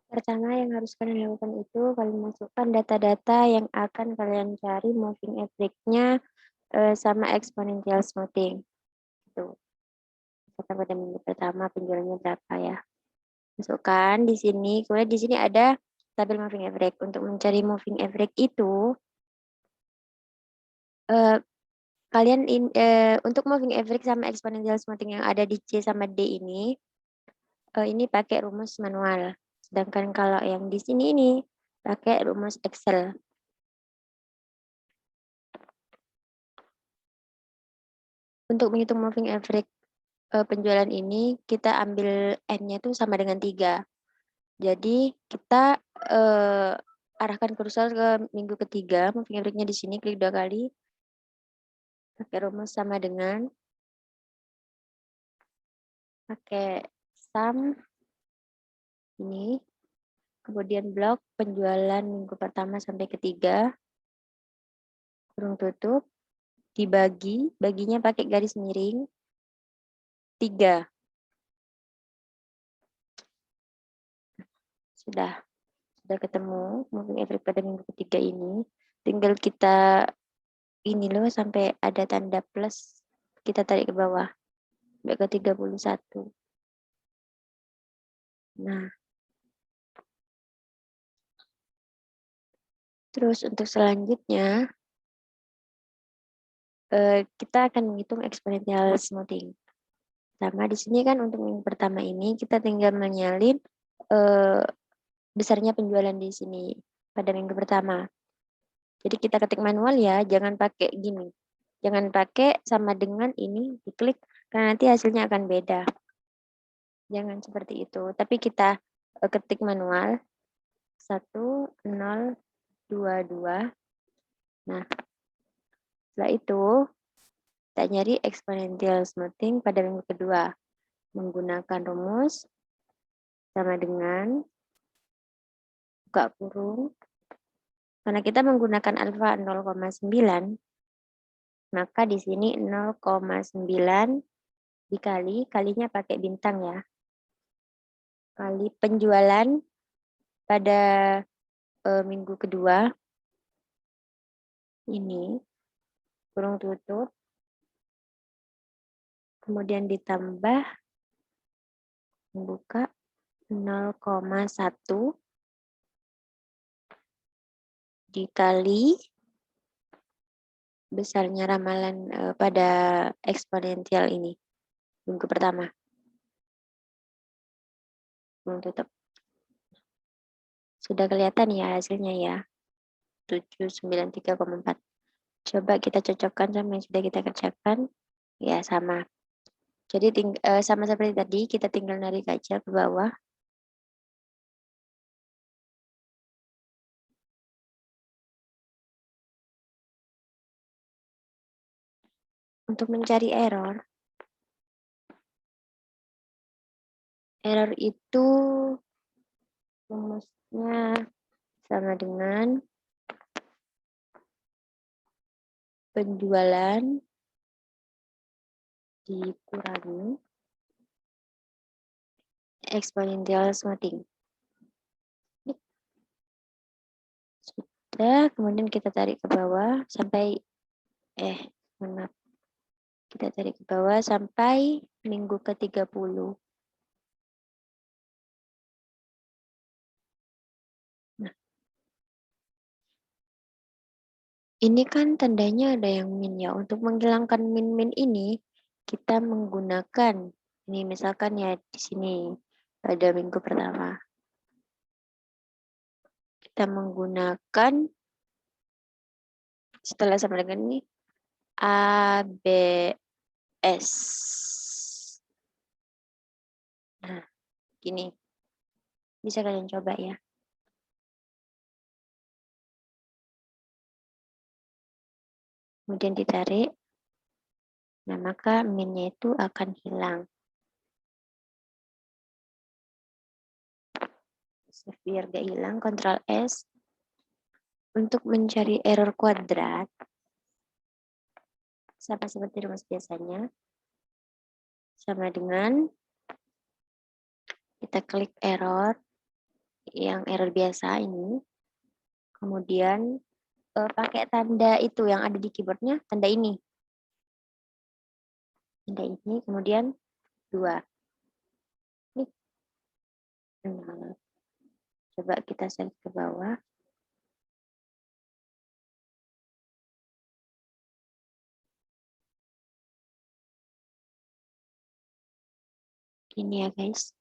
Pertama yang harus kalian lakukan itu kalian masukkan data-data yang akan kalian cari moving average-nya sama exponential smoothing. Tuh. Pada minggu pertama penjualannya berapa ya? Masukkan di sini. Kemudian di sini ada tabel moving average. Untuk mencari moving average itu eh, untuk moving average sama exponential smoothing yang ada di C sama D ini pakai rumus manual. Sedangkan kalau yang di sini ini pakai rumus Excel. Untuk menghitung moving average penjualan ini, kita ambil N-nya itu sama dengan 3. Jadi kita arahkan kursor ke minggu ketiga, moving average-nya di sini, klik 2 kali. Pakai rumus sama dengan pakai sum ini, kemudian blok penjualan minggu pertama sampai ketiga, kurung tutup, dibagi, baginya pakai garis miring, 3. Sudah ketemu moving average pada minggu ketiga ini. Tinggal kita ini loh sampai ada tanda plus, kita tarik ke bawah sampai ke 31. Nah, terus untuk selanjutnya kita akan menghitung exponential smoothing. Sama di sini kan untuk minggu pertama ini kita tinggal menyalin besarnya penjualan di sini pada minggu pertama. Jadi kita ketik manual ya, jangan pakai gini. Jangan pakai sama dengan ini diklik karena nanti hasilnya akan beda. Jangan seperti itu. Tapi kita ketik manual 1022. Nah, setelah itu kita nyari exponential smoothing pada minggu kedua menggunakan rumus sama dengan buka kurung. Karena kita menggunakan alfa 0,9, maka di sini 0,9 kalinya pakai bintang ya. Kali penjualan pada minggu kedua ini kurung tutup, kemudian ditambah membuka 0,1 dikali besarnya ramalan pada eksponensial ini minggu pertama. Kurung tutup. Sudah kelihatan ya hasilnya ya. 793,4. Coba kita cocokkan sama yang sudah kita kerjakan. Ya, sama. Jadi sama seperti tadi, kita tinggal narik aja ke bawah. Untuk mencari error itu rumusnya sama dengan penjualan dikurangi exponential smoothing. Sudah, kemudian kita tarik ke bawah sampai maaf. Kita tarik ke bawah sampai minggu ke-30. Nah, ini kan tandanya ada yang min ya. Untuk menghilangkan min-min ini, kita menggunakan, ini misalkan ya di sini pada minggu pertama. Kita menggunakan, setelah sama dengan ini, ABS. Nah, gini. Bisa kalian coba ya. Kemudian ditarik. Nah, maka min-nya itu akan hilang. Biar gak hilang, Ctrl S. Untuk mencari error kuadrat, sama seperti rumus biasanya, sama dengan kita klik error, yang error biasa ini. Kemudian pakai tanda itu yang ada di keyboardnya, tanda ini. Tanda ini, kemudian 2. Ini. Nah, coba kita select ke bawah. Ini ya guys.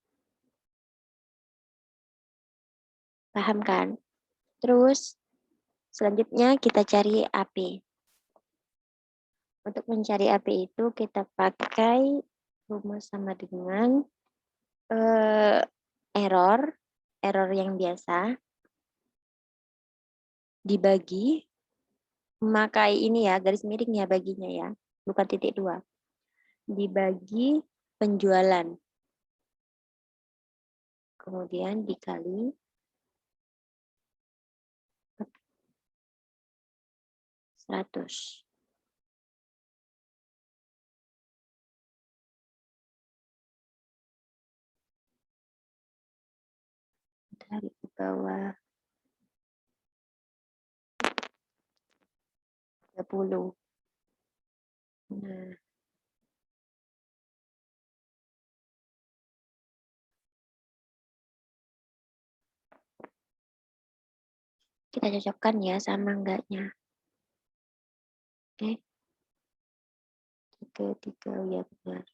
Paham kan? Terus selanjutnya kita cari AP. Untuk mencari AP itu kita pakai rumus sama dengan error yang biasa dibagi, memakai ini ya garis miring ya baginya ya, bukan titik 2. Dibagi penjualan. Kemudian dikali 100. Tarik ke bawah 30. Nah, kita cocokkan ya sama enggaknya. Oke. 3 ya benar.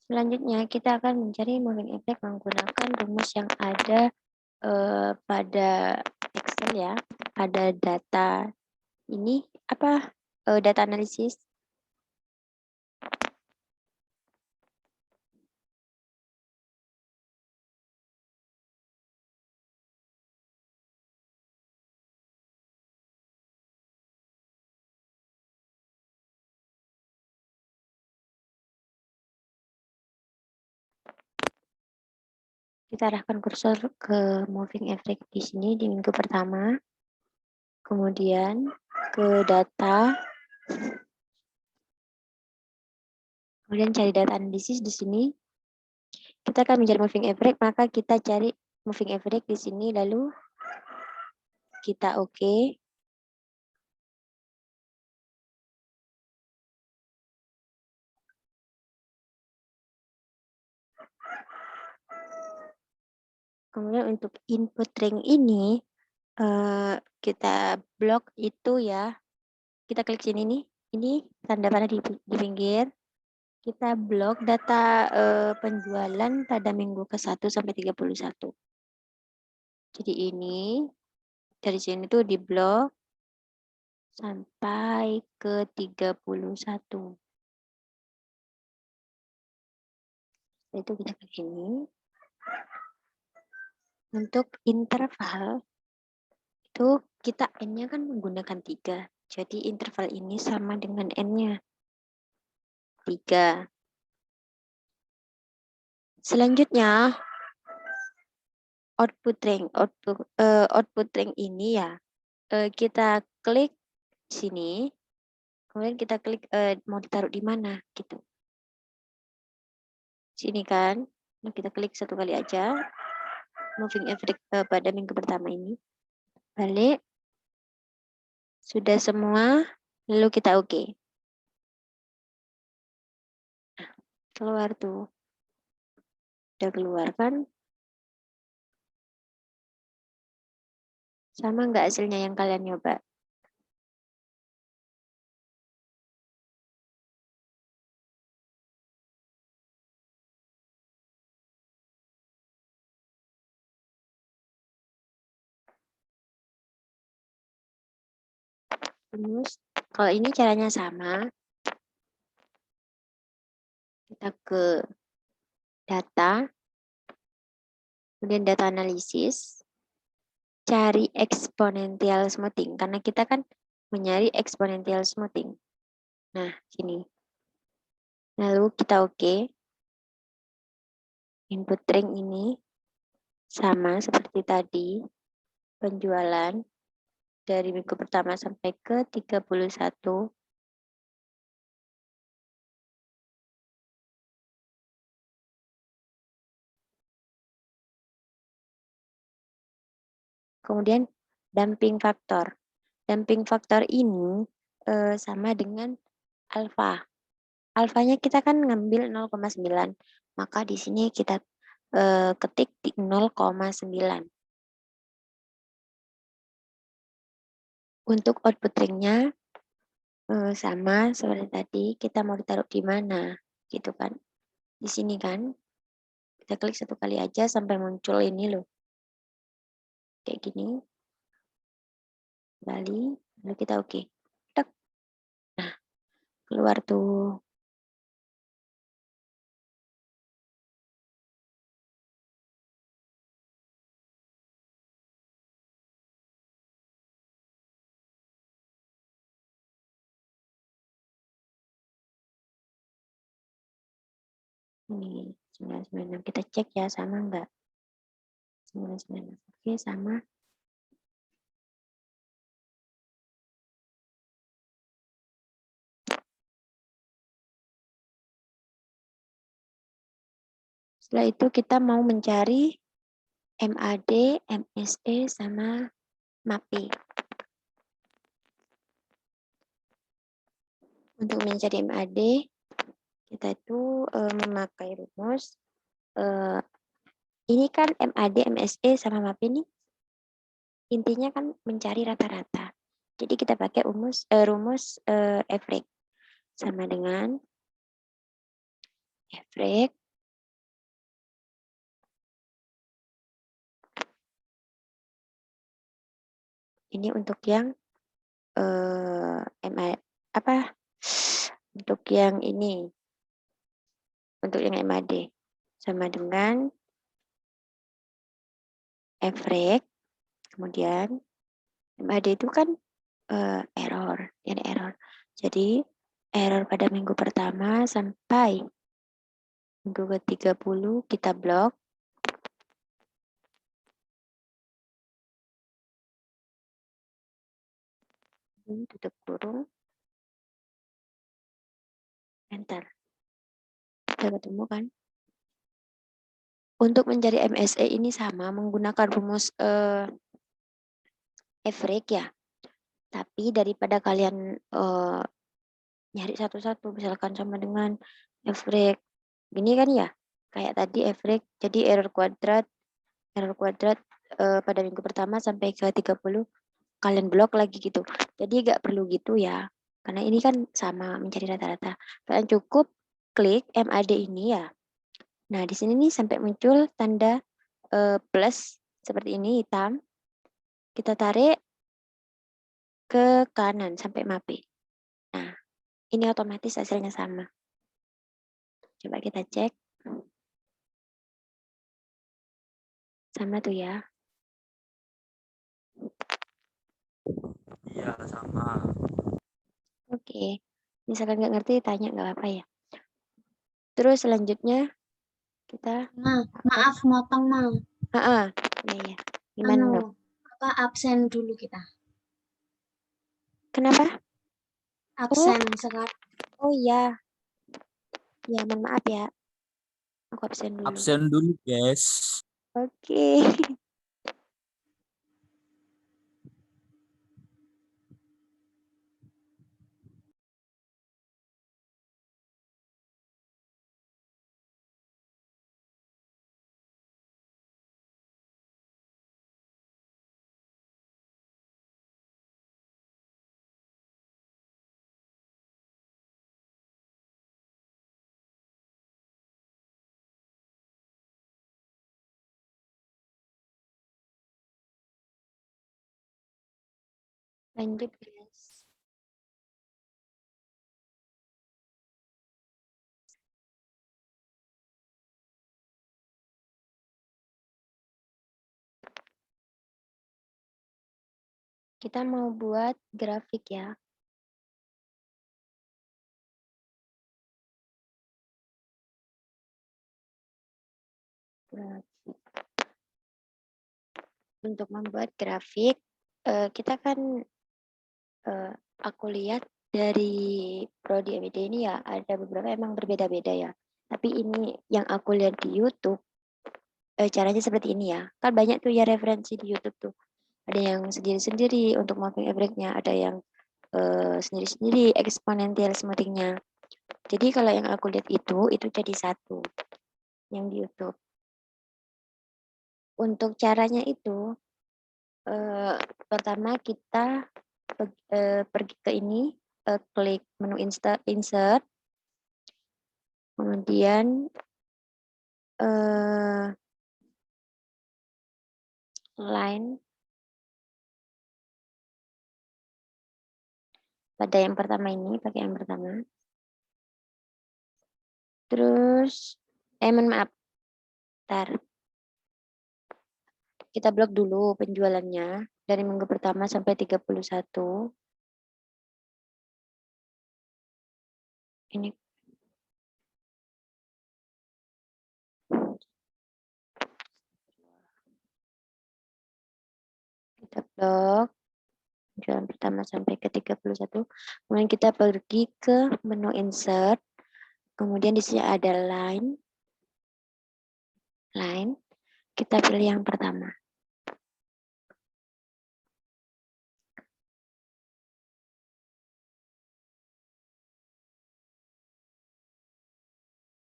Selanjutnya kita akan mencari moving effect menggunakan rumus yang ada pada Excel ya. Ada data ini apa? Data analisis. Kita arahkan kursor ke moving effect di sini di minggu pertama. Kemudian ke data. Kemudian cari data analisis di sini. Kita akan mencari moving average, maka kita cari moving average di sini, lalu kita oke. Kemudian untuk input ring ini, kita blok itu ya. Kita klik sini nih, ini tanda panah di pinggir. Kita blok data penjualan pada minggu ke-1 sampai 31. Jadi ini dari sini tuh di blok sampai ke 31. Itu kita klik ini. Untuk interval itu kita N-nya kan menggunakan 3. Jadi interval ini sama dengan N-nya 3. Selanjutnya output ring ini ya kita klik sini, kemudian kita klik mau ditaruh di mana gitu. Sini kan, nah, kita klik satu kali aja moving effect pada minggu pertama ini. Balik, sudah semua, lalu kita oke. Nah, keluar tuh, udah keluar kan? Sama nggak hasilnya yang kalian nyoba? Terus, kalau ini caranya sama, kita ke data, kemudian data analisis, cari exponential smoothing, karena kita kan mencari exponential smoothing. Nah, sini. Lalu kita oke. Input ring ini sama seperti tadi, penjualan dari minggu pertama sampai ke 31. Kemudian damping faktor. Damping faktor ini sama dengan alfa. Alfanya kita kan ngambil 0,9. Maka di sini kita ketik di 0,9. Untuk output ringnya sama seperti tadi, kita mau ditaruh di mana, gitu kan? Di sini kan, kita klik satu kali aja sampai muncul ini loh, kayak gini. Kembali, lalu kita oke. Tek. Nah, keluar tuh. Ini 996. Kita cek ya sama enggak? 996. Oke, sama. Setelah itu kita mau mencari MAD, MSE, sama MAPI. Untuk mencari MAD, kita itu memakai rumus. Ini kan MAD, MSE, sama MAPI ini intinya kan mencari rata-rata. Jadi kita pakai rumus average. Sama dengan average ini untuk yang untuk yang ini, untuk yang MAD sama dengan average, kemudian MAD itu kan error. Jadi error pada minggu pertama sampai minggu ke-30 kita blok. Tutup kurung. Enter. Sudah ketemu kan? Untuk mencari MSE ini sama menggunakan rumus average ya. Tapi daripada kalian nyari satu-satu, misalkan sama dengan average ini kan ya, kayak tadi average, jadi error kuadrat pada minggu pertama sampai ke 30 kalian blok lagi gitu. Jadi nggak perlu gitu ya, karena ini kan sama mencari rata-rata. Kalian cukup klik MAD ini ya. Nah di sini nih sampai muncul tanda plus seperti ini hitam. Kita tarik ke kanan sampai MAPI. Nah ini otomatis hasilnya sama. Coba kita cek. Sama tuh ya. Iya, sama. Oke. Misalkan nggak ngerti, tanya nggak apa-apa ya. Terus selanjutnya kita... Maaf motong mau. Iya. Gimana dong? Apa absen dulu kita? Kenapa? Absen sekarang. Oh iya. Ya, mohon maaf ya. Aku absen dulu. Absen dulu, guys. Oke. Lanjut, guys. Kita mau buat grafik ya. Grafik. Untuk membuat grafik, kita kan aku lihat dari prodi EWD ini ya ada beberapa emang berbeda-beda ya. Tapi ini yang aku lihat di YouTube, caranya seperti ini ya. Kan banyak tuh ya referensi di YouTube tuh. ada yang sendiri-sendiri untuk moving average-nya, ada yang sendiri-sendiri exponential smoothing-nya. Jadi kalau yang aku lihat itu jadi satu yang di YouTube. Untuk caranya itu pertama kita pergi ke ini, klik menu insert, kemudian line pada yang pertama ini, pakai yang pertama. Terus, mohon maaf, ntar. Kita blok dulu penjualannya dari minggu pertama sampai 31. Ini kita blok penjualan pertama sampai ke 31. Kemudian kita pergi ke menu insert. Kemudian di sini ada line. Kita pilih yang pertama.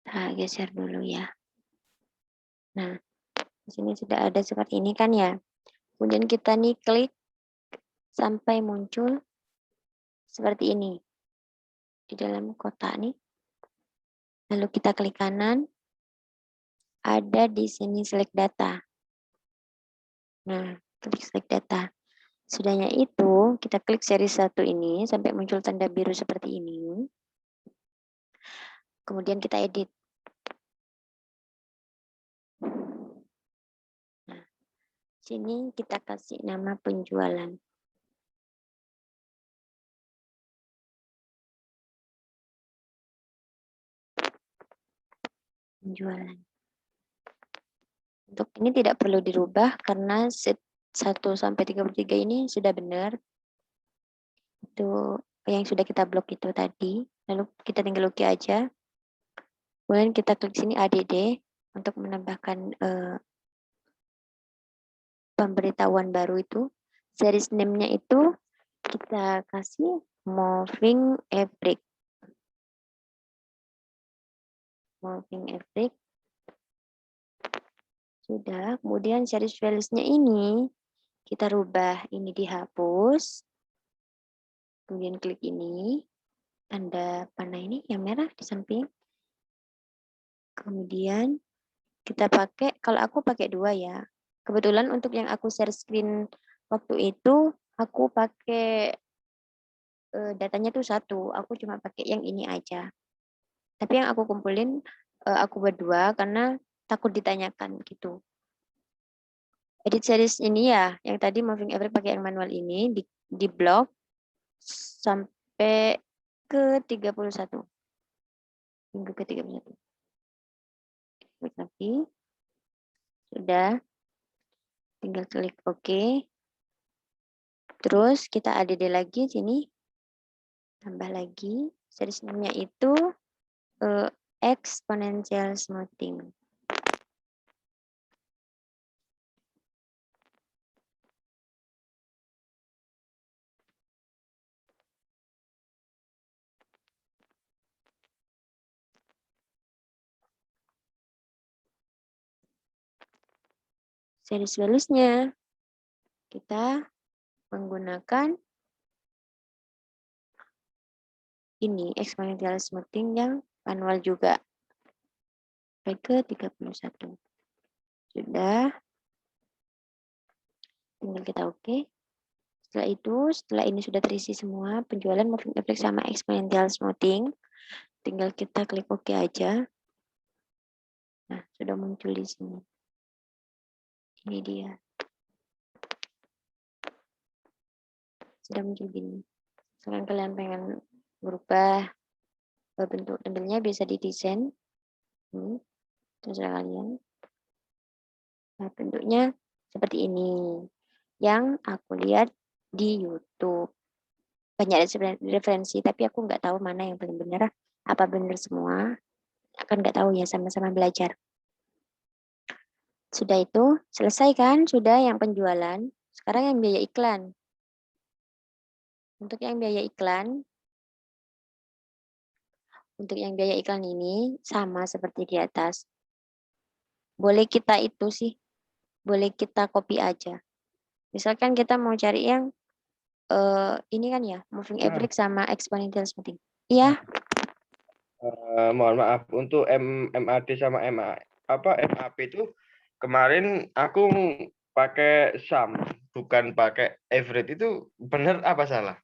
Kita geser dulu ya. Nah, di sini sudah ada seperti ini kan ya. Kemudian kita nih klik sampai muncul seperti ini di dalam kotak nih. Lalu kita klik kanan, ada di sini select data. Nah, klik select data. Sudahnya itu, kita klik seri 1 ini sampai muncul tanda biru seperti ini. Kemudian kita edit. Nah, sini kita kasih nama penjualan. Penjualan. Untuk ini tidak perlu dirubah karena set 1 sampai 33 ini sudah benar. Itu yang sudah kita blok itu tadi. Lalu kita tinggal oke aja. Kemudian kita klik sini ADD untuk menambahkan pemberitahuan baru itu. Series name-nya itu kita kasih moving average. Moving average. Sudah, kemudian series values-nya ini kita rubah, ini dihapus. Kemudian klik ini, tanda panah ini yang merah di samping. Kemudian kita pakai, kalau aku pakai 2 ya. Kebetulan untuk yang aku share screen waktu itu, aku pakai datanya tuh 1, aku cuma pakai yang ini aja. Tapi yang aku kumpulin, aku buat 2 karena takut ditanyakan gitu. Edit series ini ya, yang tadi moving average pakai yang manual ini, di blok sampai ke 31. Minggu ke 31. Klik lagi. Sudah. Tinggal klik OK. Terus kita add lagi sini. Tambah lagi. Series name-nya itu exponential smoothing. Series values-nya kita menggunakan ini exponential smoothing yang manual juga. Sampai ke 31. Sudah. Tinggal kita oke. Setelah itu, setelah ini sudah terisi semua penjualan moving average sama exponential smoothing, tinggal kita klik OK aja. Nah, sudah muncul di sini. Ini dia. Sudah muncul gini. Sekarang kalian pengen berubah bentuk candlenya, bisa didesain. Ini, terserah kalian. Nah, bentuknya seperti ini. Yang aku lihat di YouTube. Banyak referensi, tapi aku nggak tahu mana yang paling benar. Apa benar semua? Akan nggak tahu ya, sama-sama belajar. Sudah itu, selesai kan? Sudah yang penjualan. Sekarang yang biaya iklan. Untuk yang biaya iklan, ini sama seperti di atas. Boleh kita copy aja. Misalkan kita mau cari yang ini kan ya, moving average sama exponential smoothing. Iya. Mohon maaf untuk MAD sama MAP itu kemarin aku pakai sum bukan pakai average, itu benar apa salah?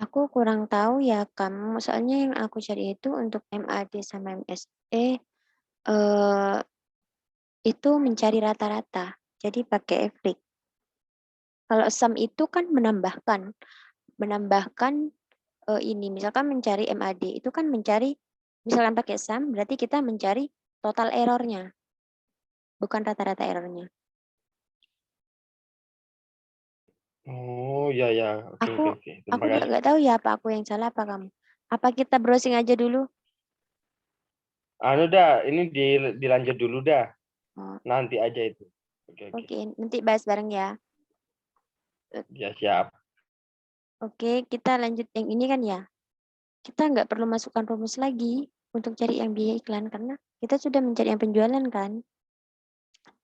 Aku kurang tahu ya kamu, soalnya yang aku cari itu untuk MAD sama MSE itu mencari rata-rata. Jadi pakai average. Kalau sum itu kan menambahkan ini, misalkan mencari MAD itu kan mencari, misalkan pakai sum berarti kita mencari total errornya, bukan rata-rata errornya. Oh ya ya, oke. Terima Aku kasih. nggak tahu ya apa aku yang salah apa kamu. Apa kita browsing aja dulu? Ini dilanjut dulu dah. Oh, Nanti aja itu. oke, nanti bahas bareng ya. Ya siap. Oke, kita lanjut yang ini kan ya. Kita nggak perlu masukkan rumus lagi untuk cari yang biaya iklan karena kita sudah mencari yang penjualan kan.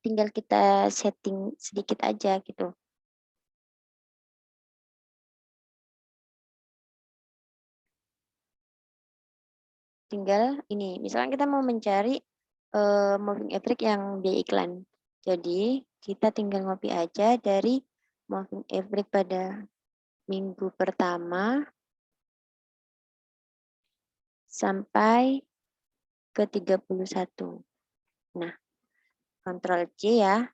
Tinggal kita setting sedikit aja gitu. Tinggal ini, misalnya kita mau mencari moving average yang biaya iklan. Jadi kita tinggal ngopi aja dari moving average pada minggu pertama sampai ke 31. Nah, Ctrl C ya.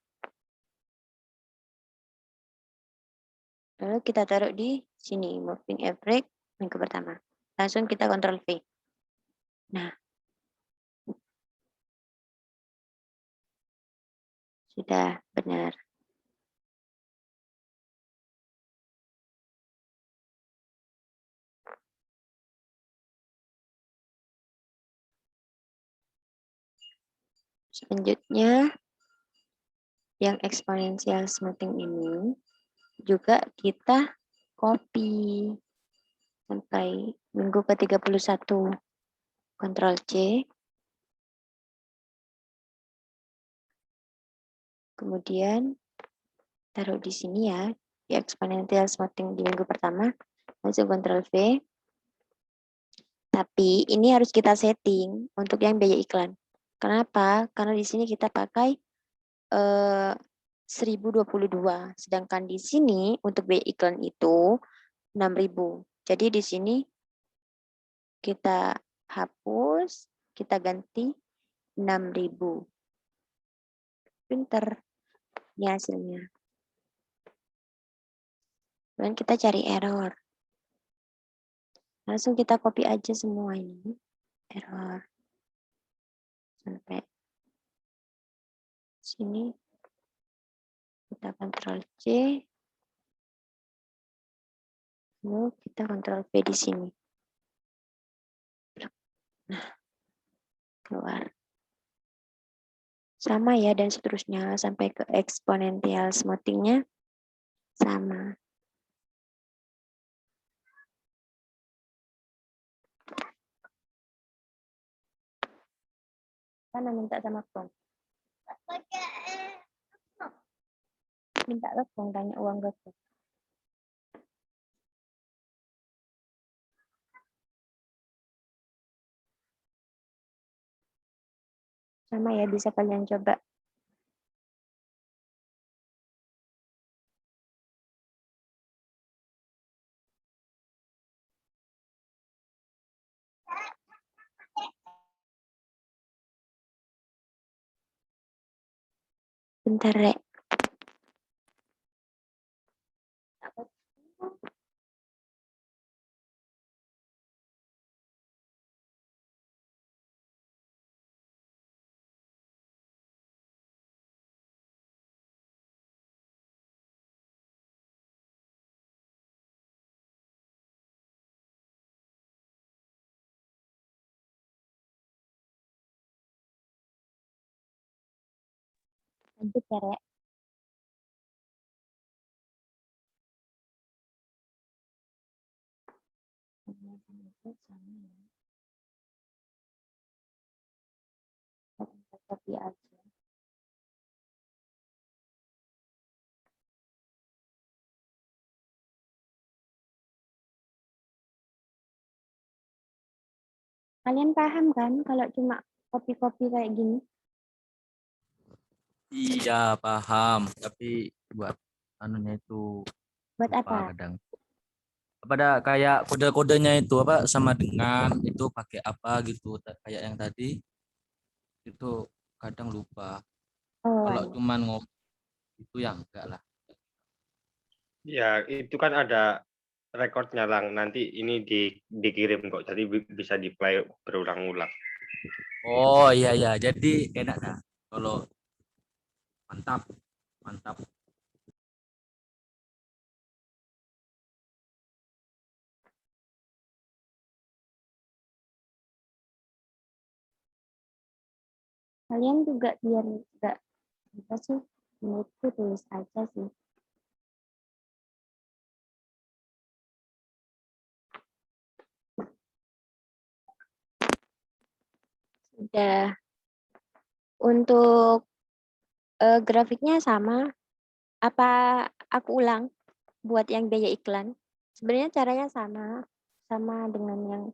Lalu kita taruh di sini, moving average minggu pertama. Langsung kita Ctrl V. Nah, sudah benar. Selanjutnya, yang exponential smoothing ini juga kita copy sampai minggu ke-31. Ctrl C. Kemudian taruh di sini ya, di exponential smoothing di minggu pertama. Langsung Ctrl V. Tapi ini harus kita setting untuk yang biaya iklan. Kenapa? Karena di sini kita pakai 1022. Sedangkan di sini untuk biaya iklan itu 6.000. Jadi di sini kita hapus, kita ganti 6.000. Pinter. Ini hasilnya. Dan kita cari error. Langsung kita copy aja semua ini. Error. Sampai sini. Kita Ctrl C. Lalu kita Ctrl V di sini. Nah, keluar. Sama ya, dan seterusnya sampai ke exponential smoothing-nya sama. Sana minta sama Kong. Minta ke Kong, tanya uang ke Kong. Sama ya, bisa kalian coba. Bentar, Rek. Lanjut ya, Rek. Copy aja. Kalian paham kan kalau cuma copy-copy kayak gini? Iya, paham. Tapi buat anunya itu Buat lupa apa? kadang. Pada kayak kode-kodenya itu apa sama dengan itu pakai apa gitu kayak yang tadi itu kadang lupa. Oh, Kalau alah. cuman ngopi itu ya enggak lah. Ya, itu kan ada rekodnya lang. Nanti ini dikirim kok. Jadi bisa di-play berulang-ulang. Oh iya iya, jadi enak dah. Kalau mantap, mantap. Kalian juga biar enggak apa sih? Menurutku tulis aja sih. Sudah. Untuk grafiknya sama. Apa aku ulang buat yang biaya iklan? Sebenarnya caranya sama, sama dengan yang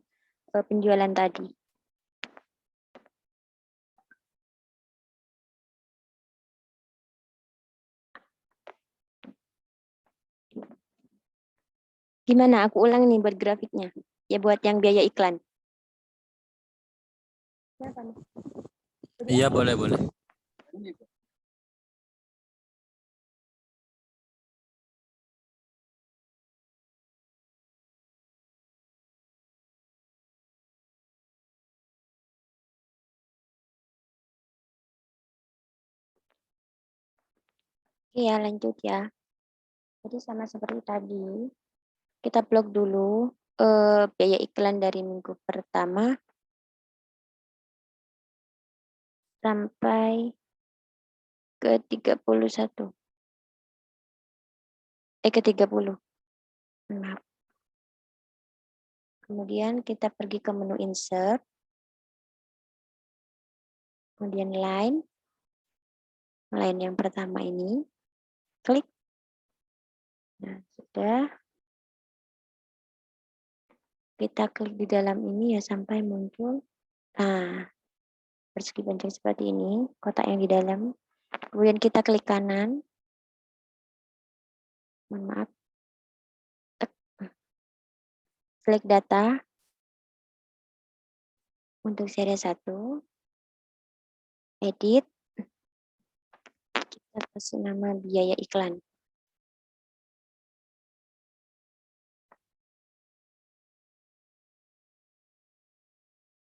penjualan tadi. Gimana? Aku ulang nih buat grafiknya. Ya buat yang biaya iklan. Siapa nih? Iya boleh boleh. Iya, lanjut ya. Jadi sama seperti tadi, kita blok dulu biaya iklan dari minggu pertama sampai ke 31. Ke 30. Maaf. Kemudian kita pergi ke menu insert. Kemudian line yang pertama ini. Klik. Nah, sudah. Kita klik di dalam ini ya sampai muncul. Nah, persegi panjang seperti ini. Kotak yang di dalam. Kemudian kita klik kanan. Mohon maaf. Klik data. Untuk seri 1. Edit. Kita kasih nama biaya iklan.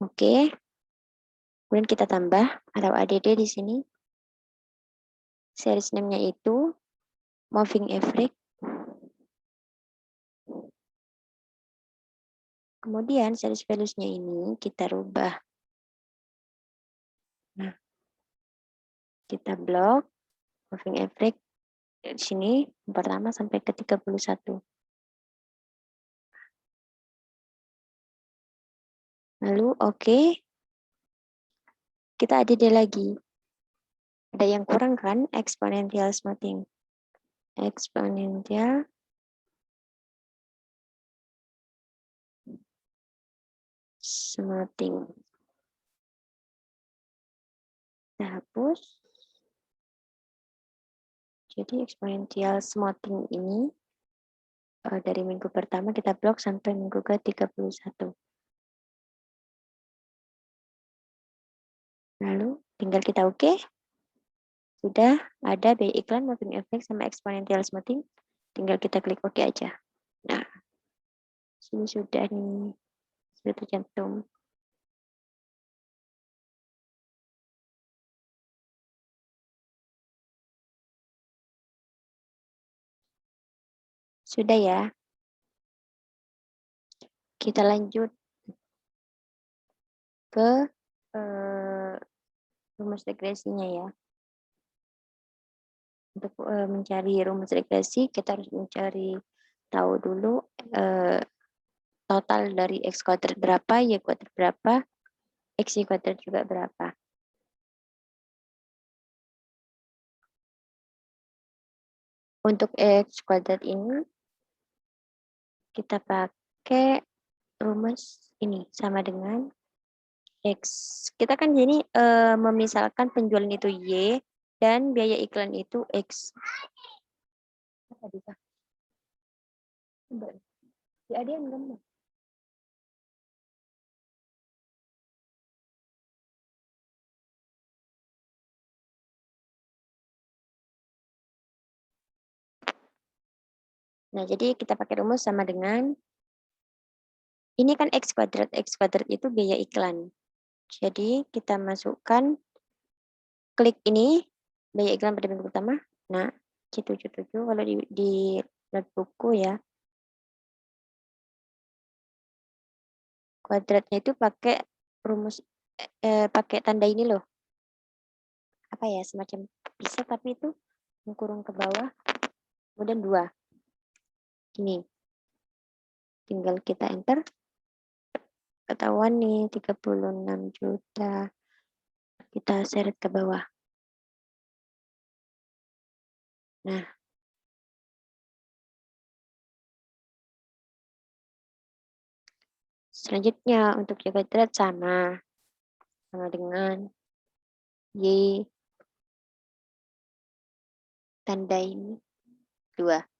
Oke. Kemudian kita tambah atau add di sini. Series name-nya itu moving average. Kemudian series values-nya ini kita rubah. Nah, kita blok moving average di sini pertama sampai ke 31. Lalu oke. Kita add lagi. Ada yang kurang kan? Exponential smoothing. Exponential smoothing. Kita hapus. Jadi exponential smoothing ini dari minggu pertama kita blok sampai minggu ke 31. Lalu tinggal kita oke. Sudah ada biaya iklan, moving effect, sama exponential smoothing. Tinggal kita klik oke aja. Nah, sini sudah nih. Sudah tercantum. Sudah ya. Kita lanjut ke rumus regresinya ya. Untuk mencari rumus regresi, kita harus mencari tahu dulu total dari X kuadrat berapa, Y kuadrat berapa, X kuadrat juga berapa. Untuk X kuadrat ini, kita pakai rumus ini sama dengan X. Kita kan jadi memisalkan penjualan itu Y dan biaya iklan itu X. Apa bisa? Ya, ada yang gambar. Nah, jadi kita pakai rumus sama dengan ini kan X kuadrat. X kuadrat itu biaya iklan. Jadi kita masukkan klik ini biaya iklan pada minggu pertama. Nah, C77 kalau di notebookku ya. Kuadratnya itu pakai rumus pakai tanda ini loh. Apa ya, semacam bisa tapi itu kurung ke bawah. Kemudian 2. Ini. Tinggal kita enter. Ketahuan nih 36 juta. Kita seret ke bawah. Nah, selanjutnya untuk Y kuadrat sama dengan Y tanda ini 2.